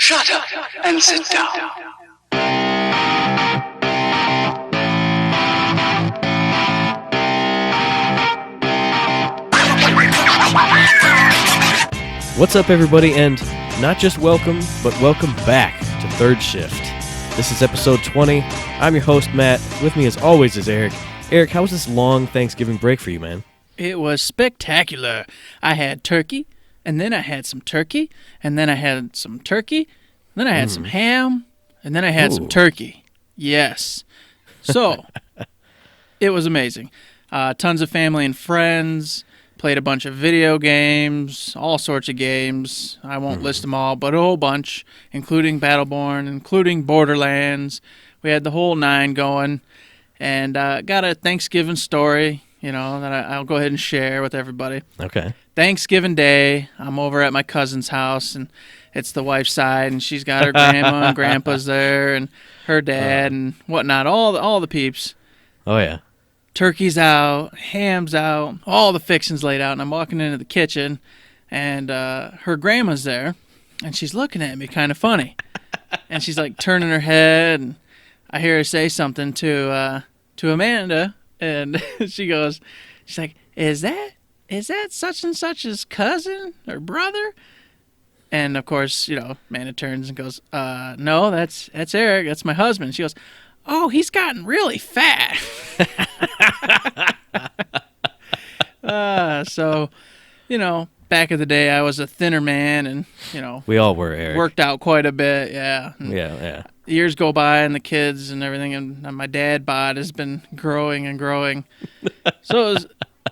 Shut up and sit down. What's up, everybody, and not just welcome, but welcome back to THiRD. This is episode 20. I'm your host, Matt. With me, as always, is Eric. Eric, how was this long Thanksgiving break for you, man? It was spectacular. I had turkey, and then I had some turkey, and then I had some turkey, then I had some ham, and then I had some turkey. Yes. So, it was amazing. Tons of family and friends. Played a bunch of video games, all sorts of games. I won't list them all, but a whole bunch, including Battleborn, including Borderlands. We had the whole nine going, and got a Thanksgiving story, that I'll go ahead and share with everybody. Okay. Thanksgiving Day, I'm over at my cousin's house, and it's the wife's side, and she's got her grandma and grandpa's there, and her dad and whatnot, all the peeps. Oh, yeah. Turkey's out, ham's out, all the fixings laid out, and I'm walking into the kitchen, and her grandma's there, and she's looking at me kind of funny, and she's like turning her head, and I hear her say something to Amanda, and she's like, is that such and such's cousin or brother? And of course, Amanda turns and goes, no, that's Eric, that's my husband. She goes, oh, he's gotten really fat. So, back in the day, I was a thinner man, and, we all were, Eric. Worked out quite a bit, yeah. Yeah. Years go by, and the kids and everything, and my dad bod has been growing and growing. So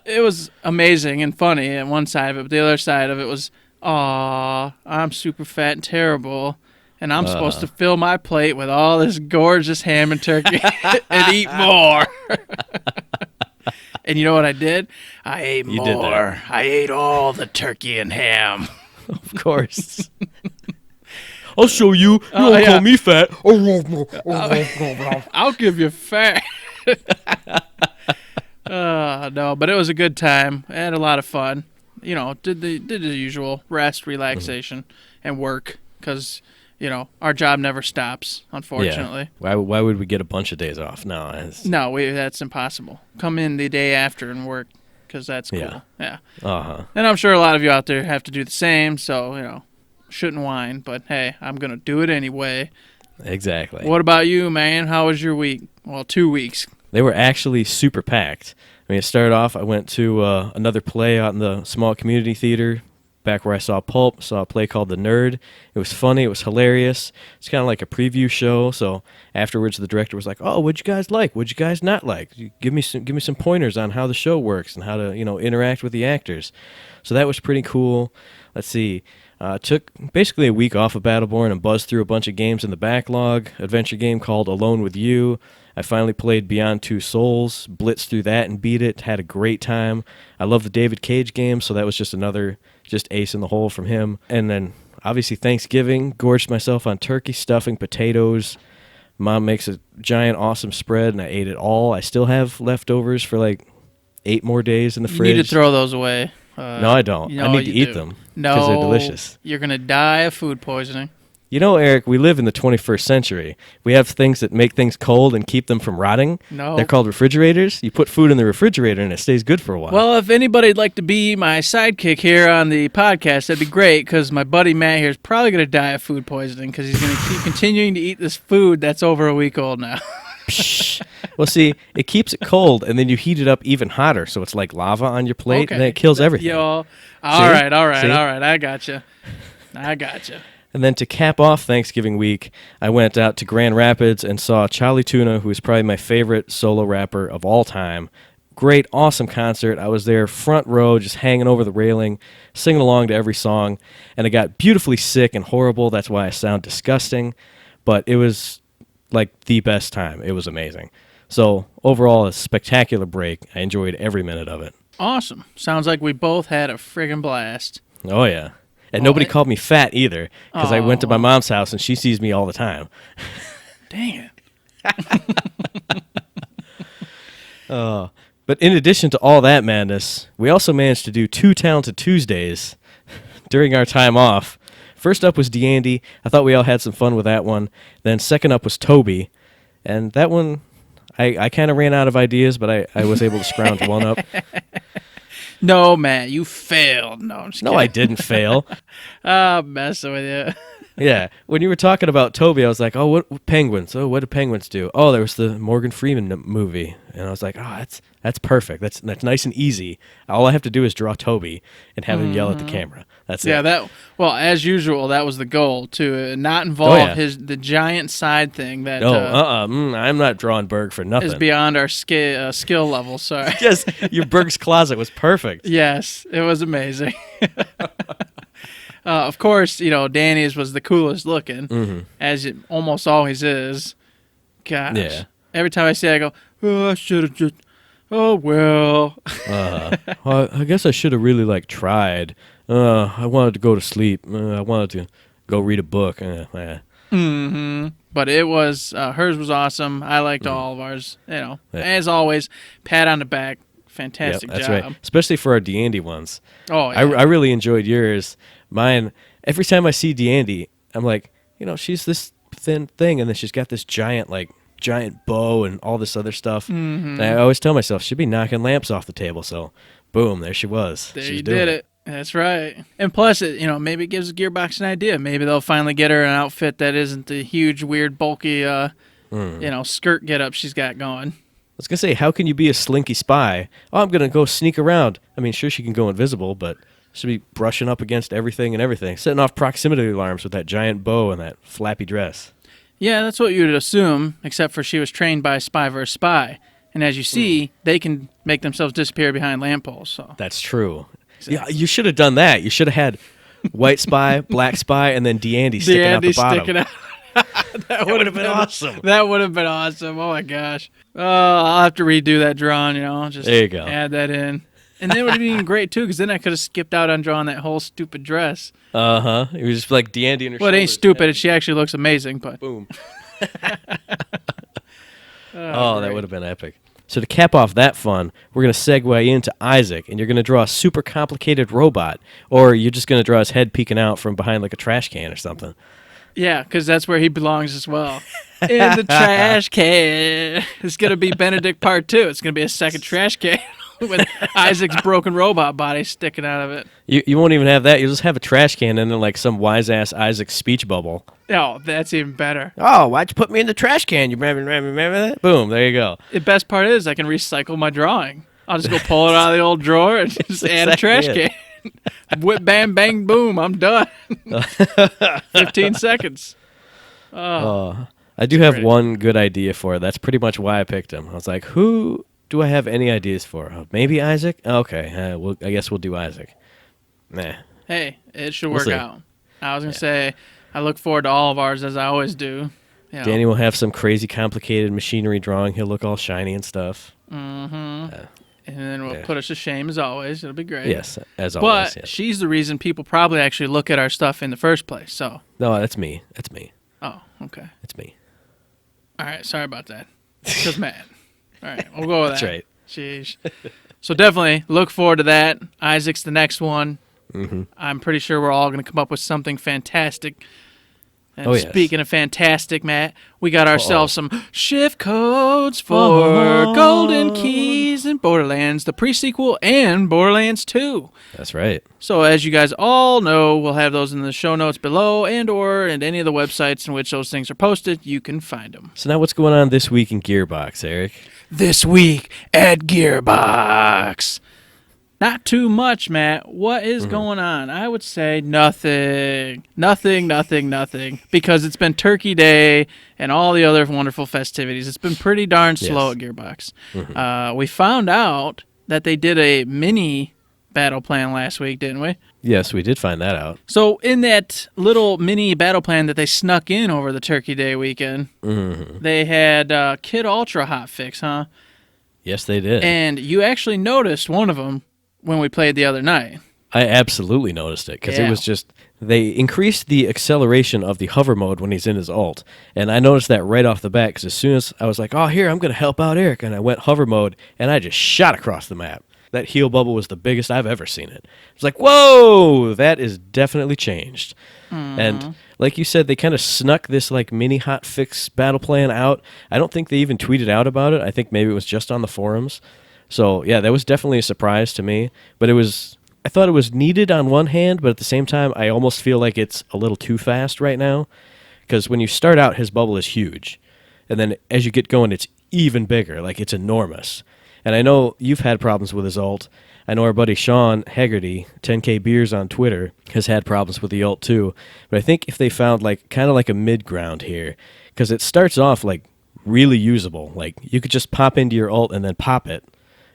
it was amazing and funny on one side of it, but the other side of it was, aw, I'm super fat and terrible. And I'm supposed to fill my plate with all this gorgeous ham and turkey and eat more. And you know what I did? I ate more. I ate all the turkey and ham. Of course. I'll show you. You don't call me fat. I'll give you fat. No, but it was a good time. I had a lot of fun. Did the usual rest, relaxation, and work because... our job never stops, unfortunately. Yeah. Why would we get a bunch of days off? No, that's impossible. Come in the day after and work, because that's cool. Yeah. Uh-huh. And I'm sure a lot of you out there have to do the same, so, shouldn't whine. But, hey, I'm going to do it anyway. Exactly. What about you, man? How was your week? Well, 2 weeks. They were actually super packed. It started off, I went to another play out in the small community theater, back where I saw Pulp, saw a play called The Nerd. It was funny. It was hilarious. It's kind of like a preview show. So afterwards, the director was like, "Oh, what'd you guys like? What'd you guys not like? Give me some pointers on how the show works and how to interact with the actors." So that was pretty cool. Let's see. Took basically a week off of Battleborn and buzzed through a bunch of games in the backlog. Adventure game called Alone with You. I finally played Beyond Two Souls, blitzed through that and beat it. Had a great time. I love the David Cage game, so that was just another ace in the hole from him. And then obviously Thanksgiving, gorged myself on turkey stuffing, potatoes. Mom makes a giant awesome spread, and I ate it all. I still have leftovers for like 8 more days in the fridge. You need to throw those away. No, I don't. I need to eat them because they're delicious. You're going to die of food poisoning. Eric, we live in the 21st century. We have things that make things cold and keep them from rotting. No. They're called refrigerators. You put food in the refrigerator and it stays good for a while. Well, if anybody'd like to be my sidekick here on the podcast, that'd be great, because my buddy Matt here is probably going to die of food poisoning because he's going to keep continuing to eat this food that's over a week old now. Well, see, it keeps it cold, and then you heat it up even hotter, so it's like lava on your plate, and then it kills everything. All right. I gotcha. And then to cap off Thanksgiving week, I went out to Grand Rapids and saw Charlie Tuna, who is probably my favorite solo rapper of all time. Great, awesome concert. I was there front row, just hanging over the railing, singing along to every song, and I got beautifully sick and horrible. That's why I sound disgusting, but it was like the best time. It was amazing. So overall, a spectacular break. I enjoyed every minute of it. Awesome. Sounds like we both had a friggin' blast. Oh, yeah. And nobody called me fat either, because I went to my mom's house and she sees me all the time. Dang it. But in addition to all that madness, we also managed to do 2 Talented Tuesdays during our time off First up was D'Andy. I thought we all had some fun with that one. Then second up was Toby. And that one, I kind of ran out of ideas, but I was able to scrounge one up. No, Matt, you failed. No, I'm just No, kidding. I didn't fail. I'm messing with you. Yeah, when you were talking about Toby, I was like, oh, what penguins? Oh, what do penguins do? Oh, there was the Morgan Freeman movie. And I was like, oh, that's perfect. That's nice and easy. All I have to do is draw Toby and have him yell at the camera. That's it. Yeah, as usual, that was the goal, to not involve yeah. the giant side thing that I'm not drawing Berg for nothing. is beyond our skill level. Sorry. Yes, your Berg's closet was perfect. Yes, it was amazing. Of course, Danny's was the coolest looking, as it almost always is. Gosh. Yeah. Every time I see it, I go, oh, I should have just, oh, well. Well, I guess I should have really, tried. I wanted to go to sleep. I wanted to go read a book. But it was, hers was awesome. I liked all of ours. As always, pat on the back. Fantastic that's job. right. Especially for our D'Andy ones. Oh, yeah. I really enjoyed yours. Mine, every time I see D'Andy, I'm like, she's this thin thing, and then she's got this giant bow and all this other stuff. And I always tell myself, she'd be knocking lamps off the table. So, boom, there she was. There She's you doing did it. That's right. And plus, maybe it gives Gearbox an idea. Maybe they'll finally get her an outfit that isn't the huge, weird, bulky, skirt get-up she's got going. I was going to say, how can you be a slinky spy? Oh, I'm going to go sneak around. I mean, sure, she can go invisible, but she'll be brushing up against everything and everything, setting off proximity alarms with that giant bow and that flappy dress. Yeah, that's what you would assume, except for she was trained by Spy vs. Spy. And as you see, they can make themselves disappear behind lampposts. So. That's true. Yeah, you should have done that. You should have had white spy, black spy, and then D'Andy sticking out the bottom. Sticking out. That would have been awesome. That would have been awesome. Oh, my gosh. I'll have to redo that drawing, just there you go. Add that in. And then it would have been great, too, because then I could have skipped out on drawing that whole stupid dress. Uh-huh. It was just like D'Andy and her Well, it ain't shoulders. stupid. She actually looks amazing, but... Boom. That would have been epic. So to cap off that fun, we're going to segue into Isaac, and you're going to draw a super complicated robot, or you're just going to draw his head peeking out from behind a trash can or something. Yeah, because that's where he belongs as well. In the trash can. It's going to be Benedict Part 2. It's going to be a second trash can with Isaac's broken robot body sticking out of it. You won't even have that. You'll just have a trash can and then some wise-ass Isaac speech bubble. Oh, that's even better. Oh, why'd you put me in the trash can? You remember that? Boom, there you go. The best part is I can recycle my drawing. I'll just go pull it out of the old drawer and just add a trash can. Whip, bam, bang, boom, I'm done. 15 seconds. I do have one good idea for it. That's pretty much why I picked him. I was like, who do I have any ideas for? Maybe Isaac? Okay, I guess we'll do Isaac. Nah. Hey, it should work see. out. I was going to say, I look forward to all of ours as I always do. Danny will have some crazy complicated machinery drawing. He'll look all shiny and stuff. Mm-hmm. And then we'll put us to shame as always. It'll be great. Yes, as always. But she's the reason people probably actually look at our stuff in the first place. So. No, that's me. That's me. Oh, okay. It's me. All right, sorry about that. Just mad. All right, we'll go with That's that. right. Sheesh. So definitely look forward to that. Isaac's the next one. Mm-hmm. I'm pretty sure we're all going to come up with something fantastic. And yes. Speaking of fantastic, Matt, we got ourselves some shift codes for Golden Keys and Borderlands, the pre-sequel, and Borderlands 2. That's right. So as you guys all know, we'll have those in the show notes below and/or at any of the websites in which those things are posted. You can find them. So now what's going on this week in Gearbox, Eric? This week at Gearbox. Not too much, Matt. What is going on? I would say nothing. Nothing. Because it's been Turkey Day and all the other wonderful festivities. It's been pretty darn slow at Gearbox. We found out that they did a mini Battleplan last week, didn't we? Yes, we did find that out. So in that little mini Battleplan that they snuck in over the Turkey Day weekend, they had Kid Ultra hotfix, huh? Yes, they did. And you actually noticed one of them when we played the other night. I absolutely noticed it because it was just, they increased the acceleration of the hover mode when he's in his ult. And I noticed that right off the bat because as soon as I was like, oh, here, I'm going to help out Eric. And I went hover mode and I just shot across the map. that heal bubble was the biggest I've ever seen it. It's like, whoa, that is definitely changed. And like you said, they kind of snuck this like mini hotfix battle plan out. I don't think they even tweeted out about it. I think maybe it was just on the forums. So yeah, that was definitely a surprise to me. But I thought it was needed on one hand, but at the same time, I almost feel like it's a little too fast right now. Because when you start out, his bubble is huge. And then as you get going, it's even bigger. Like, it's enormous. And I know you've had problems with his ult. I know our buddy Sean Haggerty, 10K Beers on Twitter, has had problems with the ult too. But I think if they found like kind of like a mid-ground here, because it starts off like really usable. Like, you could just pop into your ult and then pop it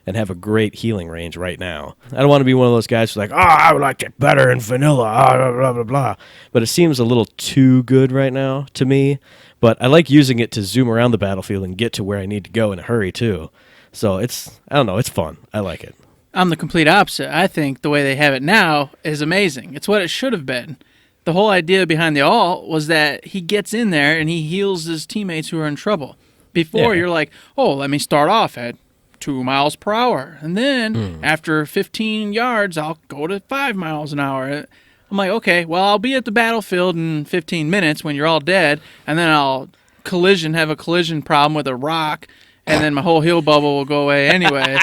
and have a great healing range right now. I don't want to be one of those guys who's like, I would like it better in vanilla, blah, blah, blah, blah. But it seems a little too good right now to me. But I like using it to zoom around the battlefield and get to where I need to go in a hurry too. So I don't know, it's fun. I like it. I'm the complete opposite. I think the way they have it now is amazing. It's what it should have been. The whole idea behind the ult was that he gets in there and he heals his teammates who are in trouble. Before, you're like, let me start off at 2 miles per hour. And then after 15 yards, I'll go to 5 miles an hour. I'm like, okay, well, I'll be at the battlefield in 15 minutes when you're all dead, and then I'll have a collision problem with a rock, and then my whole heal bubble will go away anyway.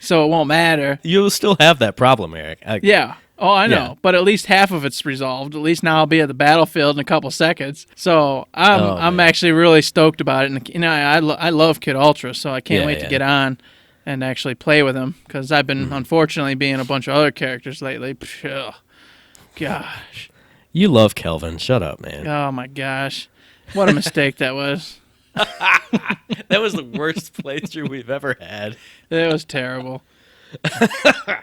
So it won't matter. You'll still have that problem, Eric. Yeah. Oh, I know. Yeah. But at least half of it's resolved. At least now I'll be at the battlefield in a couple seconds. So I'm actually really stoked about it. And I love Kid Ultra, so I can't wait to get on and actually play with him, because I've been unfortunately being a bunch of other characters lately. Ugh. Gosh. You love Kelvin. Shut up, man. Oh my gosh. What a mistake that was. That was the worst playthrough we've ever had. It was terrible.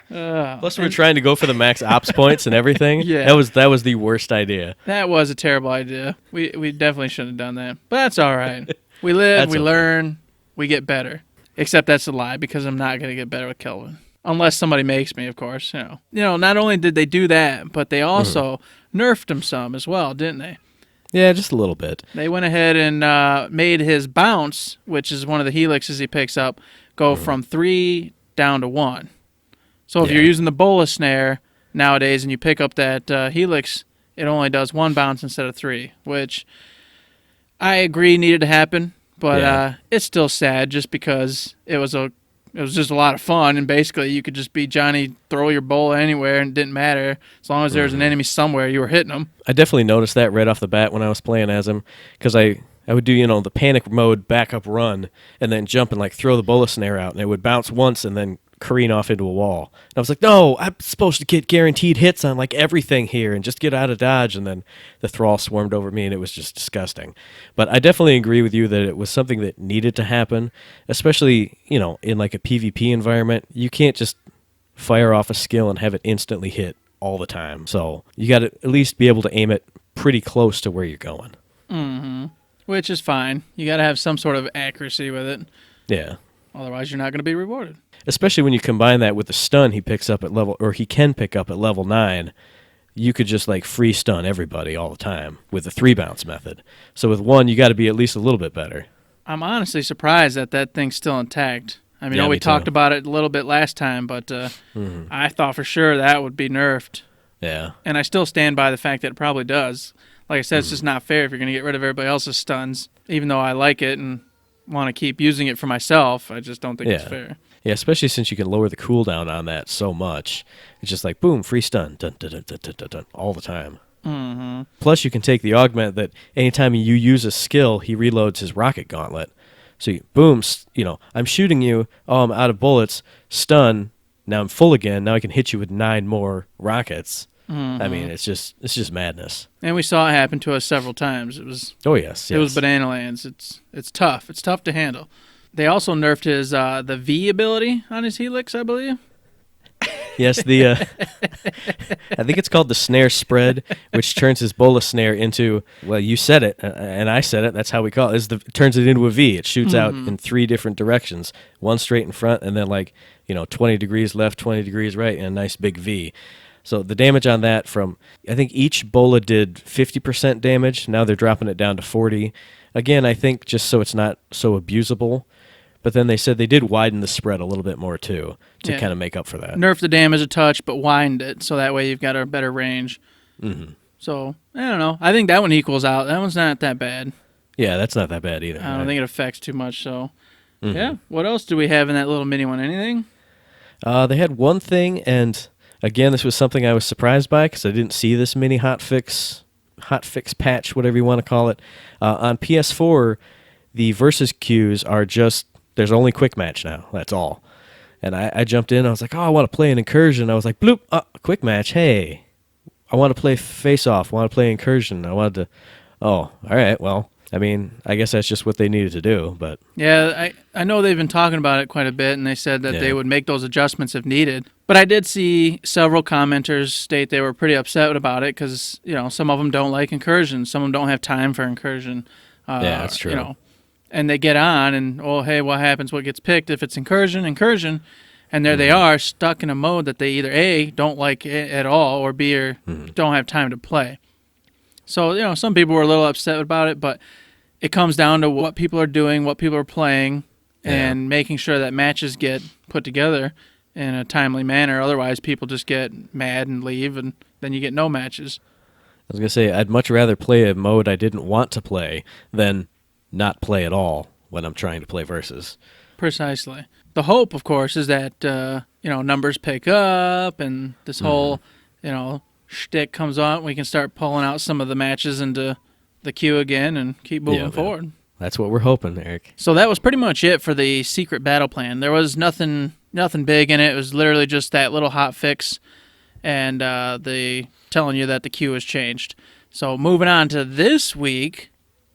Plus, we were trying to go for the max ops points and everything. Yeah. That was the worst idea. That was a terrible idea. We definitely shouldn't have done that. But that's all right. We live, we learn, we get better. Except that's a lie, because I'm not going to get better with Kelvin. Unless somebody makes me, of course. You know, not only did they do that, but they also nerfed him some as well, didn't they? Yeah, just a little bit. They went ahead and made his bounce, which is one of the helixes he picks up, go from 3 down to 1. So if you're using the bola snare nowadays and you pick up that helix, it only does 1 bounce instead of 3, which I agree needed to happen, but it's still sad just because it was just a lot of fun, and basically you could just be Johnny, throw your bola anywhere, and it didn't matter. As long as there was an enemy somewhere, you were hitting them. I definitely noticed that right off the bat when I was playing as him, because I would do, the panic mode backup run, and then jump and like throw the bola snare out, and it would bounce once and then careen off into a wall. And I was like, no, I'm supposed to get guaranteed hits on like everything here and just get out of dodge. And then the thrall swarmed over me, and it was just disgusting. But I definitely agree with you that it was something that needed to happen, especially, in like a PvP environment. You can't just fire off a skill and have it instantly hit all the time. So you got to at least be able to aim it pretty close to where you're going. Mm-hmm. Which is fine. You got to have some sort of accuracy with it. Yeah. Otherwise, you're not going to be rewarded. Especially when you combine that with the stun he can pick up at level 9. You could just like free stun everybody all the time with the 3 bounce method. So with 1, you got to be at least a little bit better. I'm honestly surprised that thing's still intact. I mean, we talked about it a little bit last time, but I thought for sure that would be nerfed. Yeah. And I still stand by the fact that it probably does. Like I said, it's just not fair if you're going to get rid of everybody else's stuns. Even though I like it and want to keep using it for myself, I just don't think it's fair. Yeah, especially since you can lower the cooldown on that so much. It's just like, boom, free stun, dun, dun, dun, dun, dun, dun, dun, all the time. Mm-hmm. Plus, you can take the augment that anytime you use a skill, he reloads his rocket gauntlet. So, boom, I'm shooting you. Oh, I'm out of bullets. Stun. Now I'm full again. Now I can hit you with 9 more rockets. Mm-hmm. I mean, it's just madness. And we saw it happen to us several times. It was. Oh yes. It was banana lands. It's tough. It's tough to handle. They also nerfed his the V ability on his helix, I believe. Yes, I think it's called the snare spread, which turns his bola snare into, well, you said it, and I said it, that's how we call it. It turns it into a V. It shoots out in 3 different directions, one straight in front, and then 20 degrees left, 20 degrees right, and a nice big V. So the damage on that I think each bola did 50% damage. Now they're dropping it down to 40. Again, I think just so it's not so abusable. But then they said they did widen the spread a little bit more, too, to Yeah. kind of make up for that. Nerf the damage a touch, but wind it, so that way you've got a better range. Mm-hmm. So, I don't know. I think that one equals out. That one's not that bad. Yeah, that's not that bad either. I don't think it affects too much, so. Mm-hmm. Yeah. What else do we have in that little mini one? Anything? They had one thing, and again, this was something I was surprised by because I didn't see this mini hotfix patch, whatever you want to call it. On PS4, the versus queues are just, there's only quick match now. That's all. And I jumped in. I was like, oh, I want to play an incursion. I was like, bloop, quick match. Hey, I want to play face-off. I want to play incursion. I wanted to, oh, all right, well. I mean, I guess that's just what they needed to do, but... Yeah, I know they've been talking about it quite a bit, and they said that they would make those adjustments if needed. But I did see several commenters state they were pretty upset about it because, some of them don't like incursion. Some of them don't have time for incursion. Yeah, that's true. And they get on, and, hey, what happens? What gets picked? If it's incursion, and there they are stuck in a mode that they either, A, don't like it at all, or B, or don't have time to play. So, some people were a little upset about it, but it comes down to what people are doing, what people are playing, and making sure that matches get put together in a timely manner. Otherwise, people just get mad and leave, and then you get no matches. I was going to say, I'd much rather play a mode I didn't want to play than not play at all when I'm trying to play versus. Precisely. The hope, of course, is that, numbers pick up and this whole, shtick comes on, we can start pulling out some of the matches into the queue again and keep moving forward. That's what we're hoping, Eric. So that was pretty much it for the secret battle plan. There was nothing big in it. It was literally just that little hot fix and the telling you that the queue has changed. So moving on to this week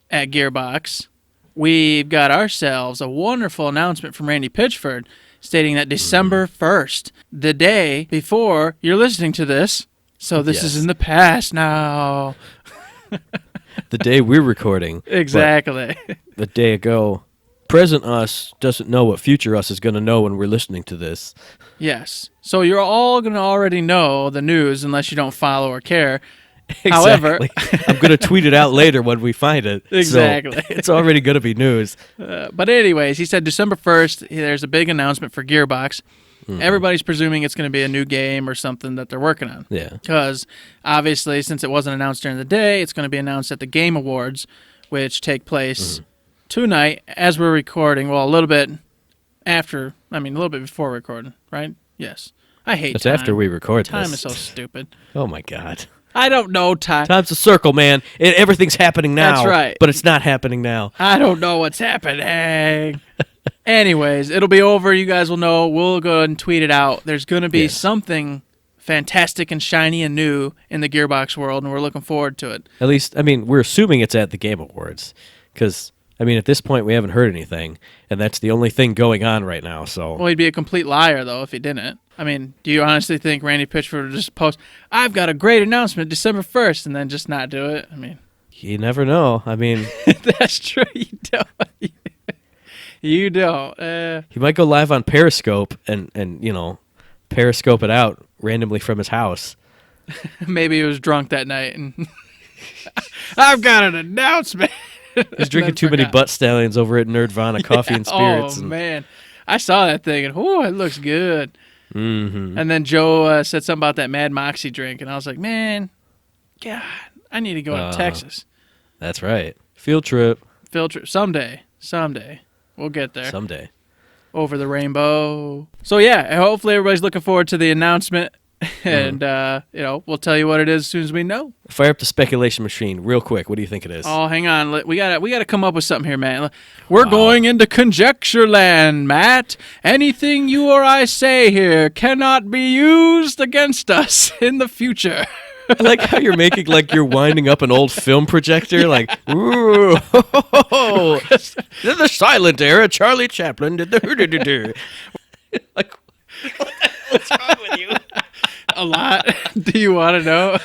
at Gearbox, we've got ourselves a wonderful announcement from Randy Pitchford stating that December 1st, the day before you're listening to this, so this is in the past now. The day we're recording. Exactly. The day ago. Present us doesn't know what future us is going to know when we're listening to this. Yes. So you're all going to already know the news unless you don't follow or care. Exactly. However, I'm going to tweet it out later when we find it. Exactly. So it's already going to be news. But anyways, he said December 1st, there's a big announcement for Gearbox. Everybody's presuming it's going to be a new game or something that they're working on. Yeah. Because obviously, since it wasn't announced during the day, it's going to be announced at the Game Awards, which take place tonight as we're recording. Well, a little bit before recording, right? Yes. I hate That's time. after we record Time this. is so stupid. Oh, my God. I don't know time. Time's a circle, man. Everything's happening now. That's right. But it's not happening now. I don't know what's happening. Anyways, it'll be over. You guys will know. We'll go ahead and tweet it out. There's going to be something fantastic and shiny and new in the Gearbox world, and we're looking forward to it. At least, we're assuming it's at the Game Awards. Because, at this point, we haven't heard anything. And that's the only thing going on right now, so... Well, he'd be a complete liar, though, if he didn't. Do you honestly think Randy Pitchford would just post, I've got a great announcement December 1st, and then just not do it? You never know. That's true. You don't. You don't. He might go live on Periscope and Periscope it out randomly from his house. Maybe he was drunk that night and I've got an announcement. He's drinking too many butt stallions over at Nerdvana Coffee and Spirits. Oh, man. I saw that thing and, it looks good. Mm-hmm. And then Joe said something about that Mad Moxie drink, and I was like, man, God, I need to go to Texas. That's right. Field trip. Someday. We'll get there. Someday. Over the rainbow. So, yeah, hopefully everybody's looking forward to the announcement. And, we'll tell you what it is as soon as we know. Fire up the speculation machine real quick. What do you think it is? Oh, hang on. We gotta come up with something here, Matt. We're going into Conjecture Land, Matt. Anything you or I say here cannot be used against us in the future. I like how you're making you're winding up an old film projector, ooh, in the silent era, Charlie Chaplin did the hoo-doo-doo-doo. What the hell is wrong with you? A lot. Do you want to know?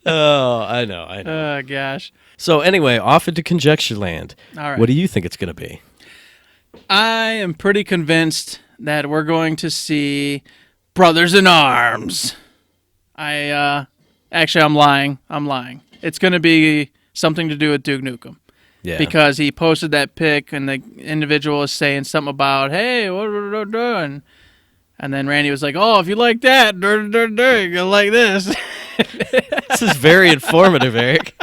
Oh, I know. Oh, gosh. So anyway, off into Conjecture Land. All right. What do you think it's going to be? I am pretty convinced that we're going to see Brothers in Arms. Actually, I'm lying. It's going to be something to do with Duke Nukem. Yeah. Because he posted that pic and the individual was saying something about, hey, what are we doing? And then Randy was like, oh, if you like that, you're going to like this. This is very informative, Eric.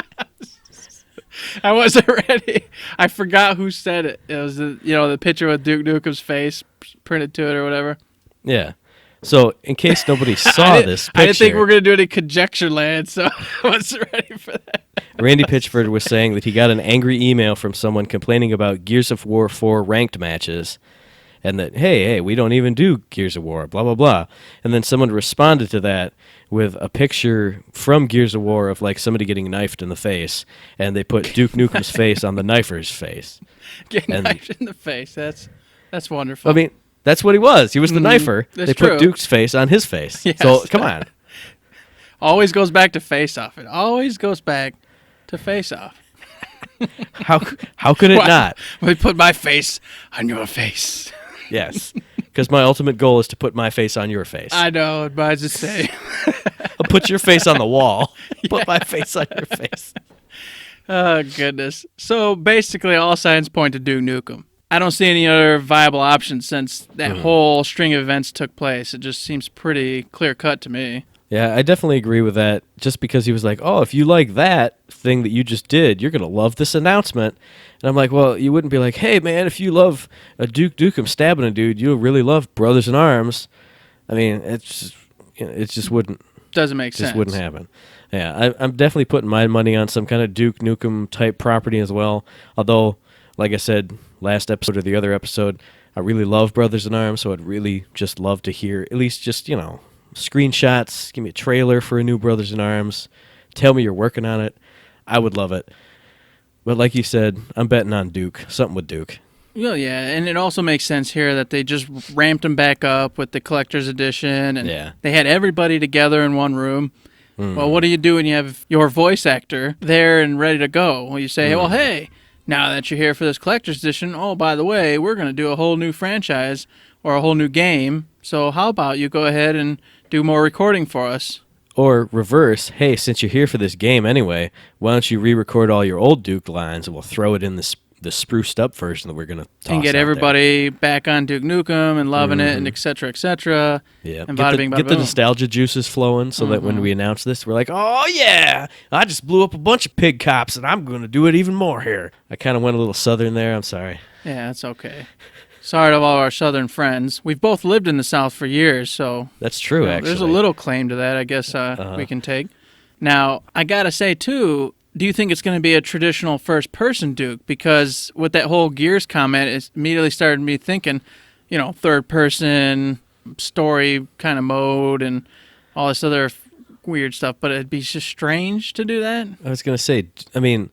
I wasn't ready. I forgot who said it. It was the picture with Duke Nukem's face printed to it or whatever. Yeah. So in case nobody saw this picture, I didn't think we were going to do it in Conjecture Land, so I wasn't ready for that. Randy Pitchford was saying that he got an angry email from someone complaining about Gears of War 4 ranked matches, and that, hey, we don't even do Gears of War, blah, blah, blah. And then someone responded to that with a picture from Gears of War of like somebody getting knifed in the face, and they put Duke Nukem's face on the knifer's face. Getting knifed in the face. That's wonderful. I mean, that's what he was. He was the knifer. That's they true. put Duke's face on his face. Yes. So, come on. Always goes back to face-off. It always goes back to face-off. How could it not? We put my face on your face. Yes, because my ultimate goal is to put my face on your face. I know, but I just say. I'll put your face on the wall. Put my face on your face. Oh, goodness. So, basically, all signs point to Duke Nukem. I don't see any other viable options since that whole string of events took place. It just seems pretty clear-cut to me. Yeah, I definitely agree with that, just because he was like, oh, if you like that thing that you just did, you're going to love this announcement. And I'm like, well, you wouldn't be like, hey, man, if you love a Duke Nukem stabbing a dude, you'll really love Brothers in Arms. I mean, it just wouldn't. Doesn't make sense. Just wouldn't happen. Yeah, I'm definitely putting my money on some kind of Duke Nukem type property as well. Although, like I said, last episode or the other episode, I really love Brothers in Arms, so I'd really just love to hear at least just, screenshots, give me a trailer for a new Brothers in Arms, tell me you're working on it. I would love it. But like you said, I'm betting on Duke, something with Duke. Well, yeah, and it also makes sense here that they just ramped them back up with the collector's edition, and they had everybody together in one room. Well, what do you do when you have your voice actor there and ready to go? Well, you say, well, hey, now that you're here for this collector's edition, oh, by the way, we're going to do a whole new franchise or a whole new game, so how about you go ahead and do more recording for us? Or reverse, hey, since you're here for this game anyway, why don't you re-record all your old Duke lines and we'll throw it in the spruced up version that we're going to toss and get everybody back on Duke Nukem and loving it and et cetera, et cetera. Yeah, and get the nostalgia juices flowing so that when we announce this, we're like, oh yeah, I just blew up a bunch of pig cops and I'm going to do it even more here. I kind of went a little southern there. I'm sorry. Yeah, that's okay. Sorry to all our southern friends. We've both lived in the South for years, so... That's true, actually. There's a little claim to that, I guess, we can take. Now, I gotta say, too, do you think it's going to be a traditional first-person Duke? Because with that whole Gears comment, it immediately started me thinking, third-person, story kind of mode, and all this other weird stuff, but it'd be just strange to do that. I was going to say, I mean,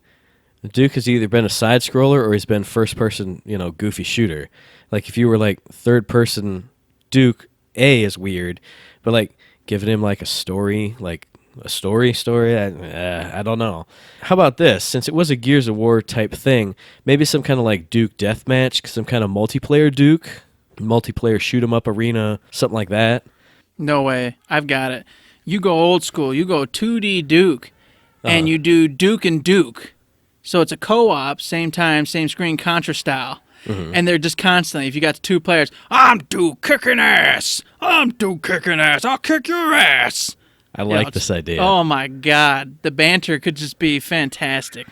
Duke has either been a side-scroller or he's been first-person, goofy shooter. Like, if you were, like, third-person Duke, A is weird, but, like, giving him, like, a story, like, a story, I don't know. How about this? Since it was a Gears of War type thing, maybe some kind of, like, Duke deathmatch, some kind of multiplayer Duke, multiplayer shoot-'em-up arena, something like that. No way. I've got it. You go old school. You go 2D Duke, and you do Duke and Duke. So it's a co-op, same time, same screen, Contra style. And they're just constantly, if you got two players, I'm Duke kicking ass. I'm Duke kicking ass. I'll kick your ass. I like this idea. Oh, my God. The banter could just be fantastic.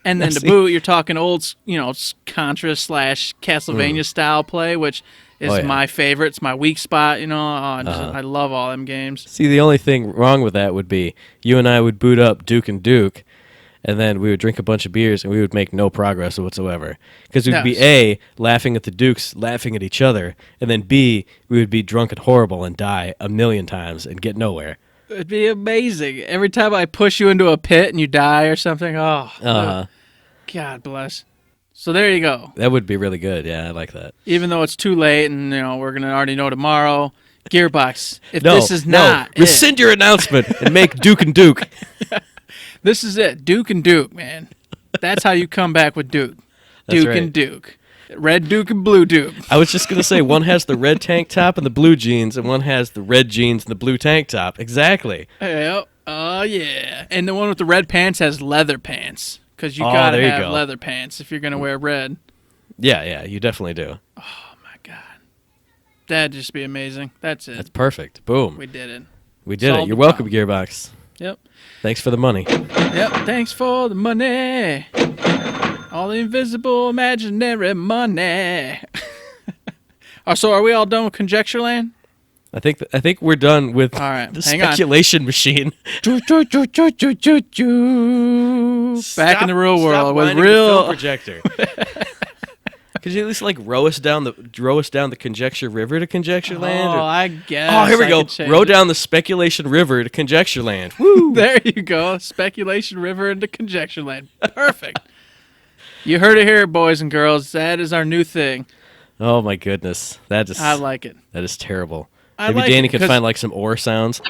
And then to boot, you're talking old, Contra / Castlevania style play, which is my favorite. It's my weak spot, I love all them games. See, the only thing wrong with that would be you and I would boot up Duke and Duke, and then we would drink a bunch of beers, and we would make no progress whatsoever. Because we'd be A, laughing at the Dukes, laughing at each other, and then B, we would be drunk and horrible and die a million times and get nowhere. It'd be amazing. Every time I push you into a pit and you die or something, God bless. So there you go. That would be really good. Yeah, I like that. Even though it's too late and, we're going to already know tomorrow, Gearbox, this is not it. Rescind your announcement and make Duke and Duke. This is it. Duke and Duke, man. That's how you come back with Duke. Duke and Duke. Red Duke and Blue Duke. I was just going to say, one has the red tank top and the blue jeans, and one has the red jeans and the blue tank top. Exactly. Yep. Oh, yeah. And the one with the red pants has leather pants. because you Oh, gotta there you have go. leather pants if you're gonna wear red. Yeah, you definitely do. Oh my god, that'd just be amazing. That's it. That's perfect. Boom. We did it. We did it. Solved You're the welcome, problem. Gearbox. Yep. Thanks for the money. Yep. Thanks for the money. All the invisible, imaginary money. Oh, so are we all done with Conjecture Land? I think we're done with All right, the hang on. speculation machine. Back in the real world with winding the film real. projector. Could you at least like row us down the Conjecture River to Conjecture Land? Oh, or- I guess. Oh, here we I go. could change Row it. down the Speculation River to Conjecture Land. Woo! There you go. Speculation River into Conjecture Land. Perfect. You heard it here, boys and girls. That is our new thing. Oh my goodness, I like it. that is terrible. I Maybe like Danny it could 'cause- find like some oar sounds.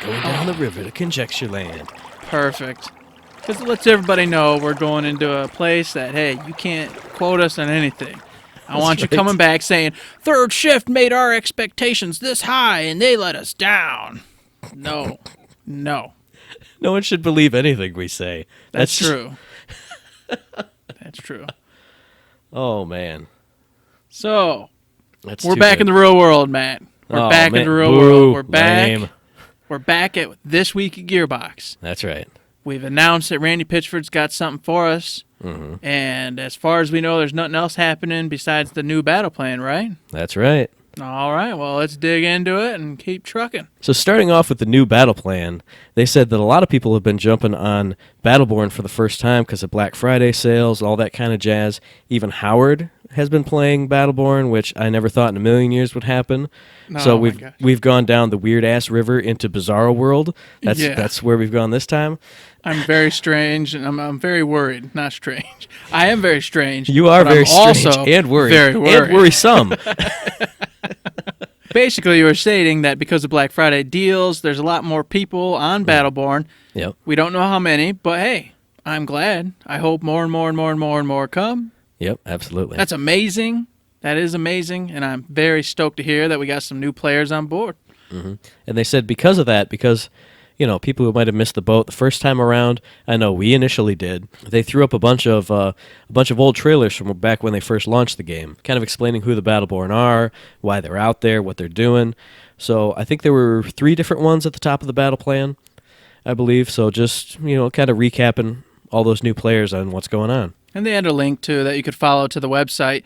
Going down the river to Conjecture Land. Perfect. Because it lets everybody know we're going into a place that, hey, you can't quote us on anything. I want you right. coming back saying, third shift made our expectations this high and they let us down. No. No one should believe anything we say. That's true. That's true. Oh man, So, that's we're too back good. in the real world, Matt. We're back in the real world. We're back. Lame. We're back at This Week at Gearbox. That's right. We've announced that Randy Pitchford's got something for us. Mm-hmm. And as far as we know, there's nothing else happening besides the new battle plan, right? That's right. All right, well, let's dig into it and keep trucking. So starting off with the new battle plan, they said that a lot of people have been jumping on Battleborn for the first time because of Black Friday sales, all that kind of jazz. Even Howard has been playing Battleborn, which I never thought in a million years would happen. So Oh, my gosh. we've gone down the weird ass river into Bizarro World. Yeah. That's where we've gone this time. I'm very strange, and I'm very worried. Not strange. I am very strange. You are but very I'm strange also and worried. Very worried. And worrisome. Basically, you were stating that because of Black Friday deals, there's a lot more people on Battleborn. Yep. We don't know how many, but hey, I'm glad. I hope more and more and more and more and more come. Yep, absolutely. That's amazing. That is amazing, and I'm very stoked to hear that we got some new players on board. And they said because of that, because people who might have missed the boat the first time around, I know we initially did. They threw up a bunch of old trailers from back when they first launched the game, kind of explaining who the Battleborn are, why they're out there, what they're doing. So I think there were 3 different ones at the top of the battle plan, I believe. So just kind of recapping all those new players on what's going on. And they had a link, too, that you could follow to the website.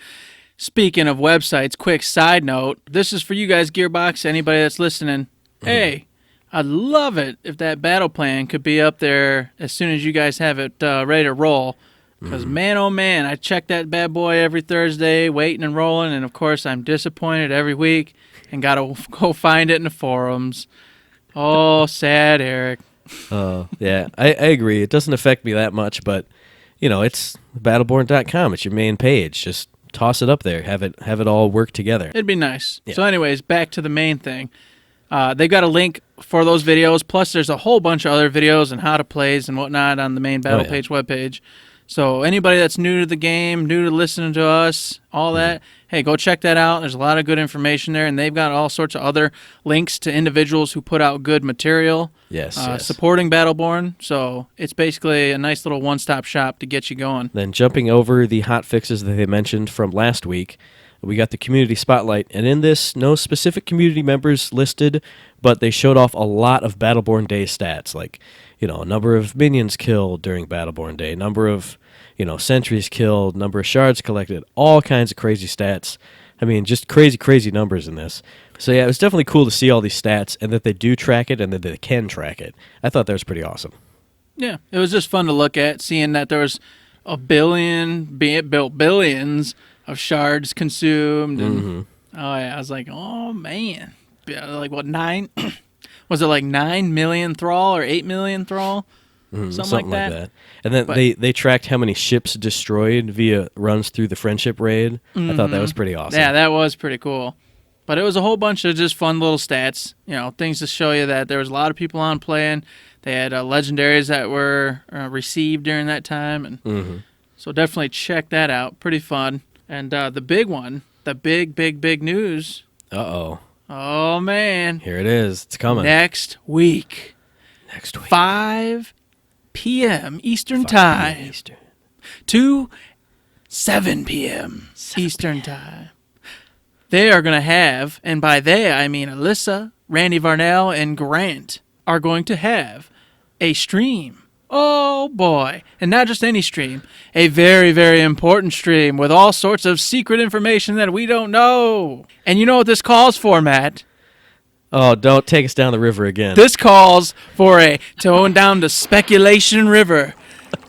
Speaking of websites, quick side note. This is for you guys, Gearbox, anybody that's listening. Hey, I'd love it if that battle plan could be up there as soon as you guys have it ready to roll. Because, man, oh, man, I check that bad boy every Thursday, waiting and rolling. And, of course, I'm disappointed every week and got to go find it in the forums. Oh, sad Eric. Yeah, I agree. It doesn't affect me that much, but, it's battleborn.com. It's your main page. Just toss it up there. Have it all work together. It'd be nice. Yeah. So anyways, back to the main thing. They've got a link for those videos. Plus, there's a whole bunch of other videos and how to plays and whatnot on the main battle page webpage. So anybody that's new to the game, new to listening to us, all that, hey, go check that out. There's a lot of good information there, and they've got all sorts of other links to individuals who put out good material. Yes. Supporting Battleborn. So it's basically a nice little one-stop shop to get you going. Then jumping over the hot fixes that they mentioned from last week, we got the community spotlight, and in this, no specific community members listed, but they showed off a lot of Battleborn Day stats, like, number of minions killed during Battleborn Day, number of, sentries killed, number of shards collected, all kinds of crazy stats. I mean, just crazy, crazy numbers in this. So yeah, it was definitely cool to see all these stats, and that they do track it, and that they can track it. I thought that was pretty awesome. Yeah, it was just fun to look at, seeing that there was billions of shards consumed. And, oh, yeah, I was like, oh, man. Yeah, like, what, 9? Was it like 9 million thrall or 8 million thrall? Something like that. And then they tracked how many ships destroyed via runs through the Friendship Raid. I thought that was pretty awesome. Yeah, that was pretty cool. But it was a whole bunch of just fun little stats, things to show you that there was a lot of people on playing. They had legendaries that were received during that time. And so definitely check that out. Pretty fun. And the big one, the big news. Uh-oh. Oh, man. Here it is. It's coming. Next week. 5 p.m. Eastern 5 Time p.m. Eastern. to 7 p.m. Eastern Time. They are going to have, and by they I mean Alyssa, Randy Varnell, and Grant are going to have a stream. Oh boy. And not just any stream, a very, very important stream with all sorts of secret information that we don't know. And you know what this calls for, Matt? Oh, don't take us down the river again. This calls for a towing down the Speculation River,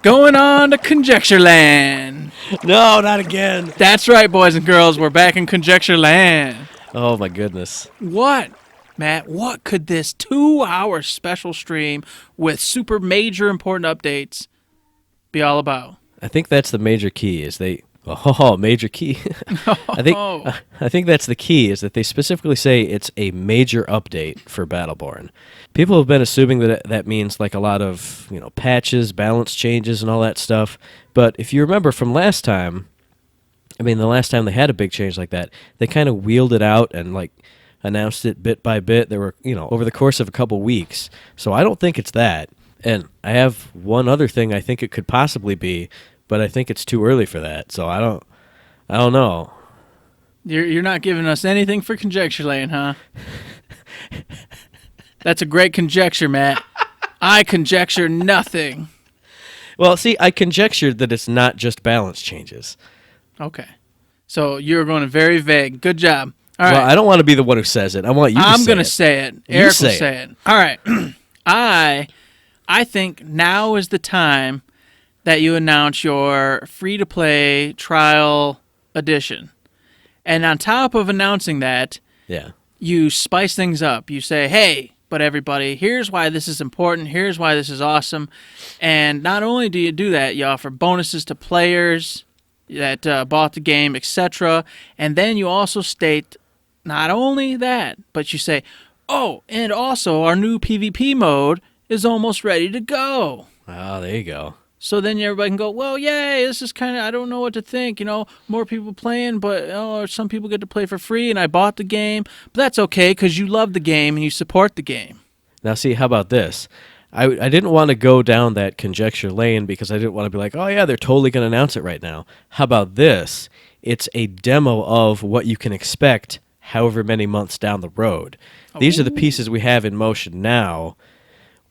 going on to Conjecture Land. No, not again. That's right, boys and girls. We're back in Conjecture Land. Oh, my goodness. What, Matt, what could this 2-hour special stream with super major important updates be all about? I think that's the major key is they... Oh, major key. I think that's the key is that they specifically say it's a major update for Battleborn. People have been assuming that that means like a lot of, patches, balance changes and all that stuff. But if you remember from last time, the last time they had a big change like that, they kind of wheeled it out and like announced it bit by bit. There were, over the course of a couple weeks. So I don't think it's that. And I have one other thing I think it could possibly be, but I think it's too early for that, so I don't know. You're not giving us anything for Conjecture Land, huh? That's a great conjecture, Matt. I conjecture nothing. Well, see, I conjectured that it's not just balance changes. Okay. So you're going very vague. Good job. All right. Well, I don't want to be the one who says it. I want you to say it. I'm going to say it. Eric will say it. All right. I think now is the time that you announce your free-to-play trial edition. And on top of announcing that, you spice things up. You say, hey, but everybody, here's why this is important. Here's why this is awesome. And not only do you do that, you offer bonuses to players that bought the game, etc. And then you also state not only that, but you say, oh, and also our new PvP mode is almost ready to go. Oh, there you go. So then everybody can go, well, yay, this is kind of, I don't know what to think, more people playing, but some people get to play for free, and I bought the game. But that's okay, because you love the game and you support the game. Now, see, how about this? I didn't want to go down that conjecture lane because I didn't want to be like, oh, yeah, they're totally going to announce it right now. How about this? It's a demo of what you can expect however many months down the road. These are the pieces we have in motion now.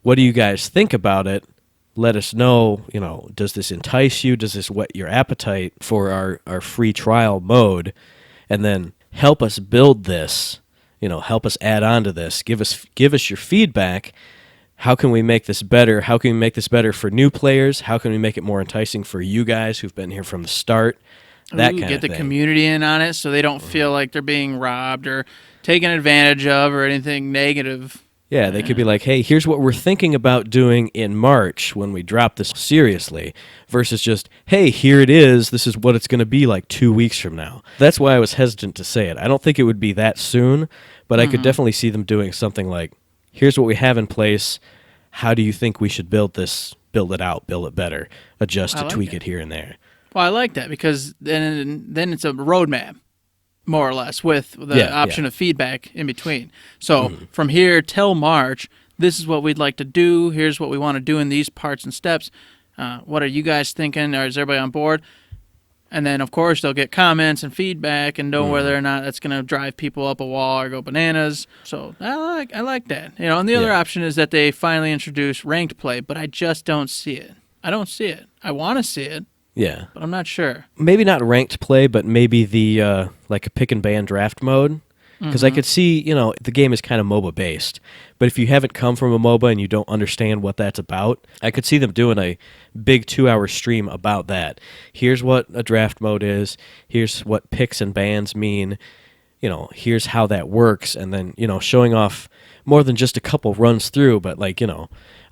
What do you guys think about it? Let us know, does this entice you? Does this whet your appetite for our free trial mode? And then help us build this, help us add on to this. Give us your feedback. How can we make this better? How can we make this better for new players? How can we make it more enticing for you guys who've been here from the start? That kind of thing. Get the community in on it so they don't feel like they're being robbed or taken advantage of or anything negative. Yeah, they could be like, hey, here's what we're thinking about doing in March when we drop this seriously, versus just, hey, here it is. This is what it's going to be like 2 weeks from now. That's why I was hesitant to say it. I don't think it would be that soon, but I could definitely see them doing something like, here's what we have in place. How do you think we should build this, build it out, build it better, adjust to tweak it here and there? Well, I like that because then it's a roadmap. More or less, with the option of feedback in between. So from here till March, this is what we'd like to do. Here's what we want to do in these parts and steps. What are you guys thinking? Or is everybody on board? And then, of course, they'll get comments and feedback and know whether or not that's going to drive people up a wall or go bananas. So I like that. And the other option is that they finally introduce ranked play, but I just don't see it. I don't see it. I want to see it. Yeah. But I'm not sure. Maybe not ranked play, but maybe the like a pick and ban draft mode. Because I could see, the game is kind of MOBA based. But if you haven't come from a MOBA and you don't understand what that's about, I could see them doing a big 2-hour stream about that. Here's what a draft mode is. Here's what picks and bans mean. Here's how that works. And then, showing off more than just a couple runs through, but like,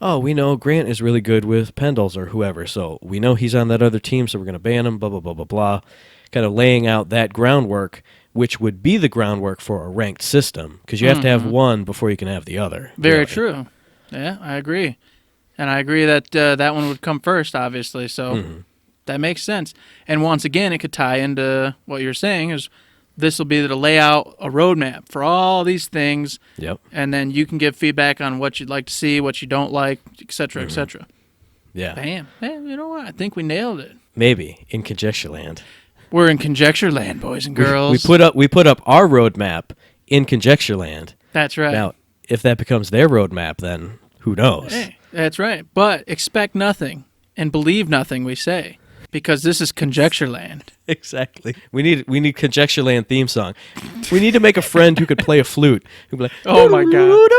oh, we know Grant is really good with Pendles or whoever, so we know he's on that other team, so we're going to ban him, blah, blah, blah, blah, blah. Kind of laying out that groundwork, which would be the groundwork for a ranked system, because you have to have one before you can have the other. Very true. Yeah, I agree. And I agree that that one would come first, obviously, so that makes sense. And once again, it could tie into what you're saying is this will be to lay out a roadmap for all these things. Yep. And then you can give feedback on what you'd like to see, what you don't like, et cetera, et cetera. Yeah. Bam. Man, you know what? I think we nailed it. Maybe in Conjecture Land. We're in Conjecture Land, boys and girls. We put up our roadmap in Conjecture Land. That's right. Now, if that becomes their roadmap, then who knows? Hey, that's right. But expect nothing and believe nothing we say, because this is Conjecture Land. Exactly. We need Conjecture Land theme song. We need to make a friend who could play a flute. Who'd be like, oh my God,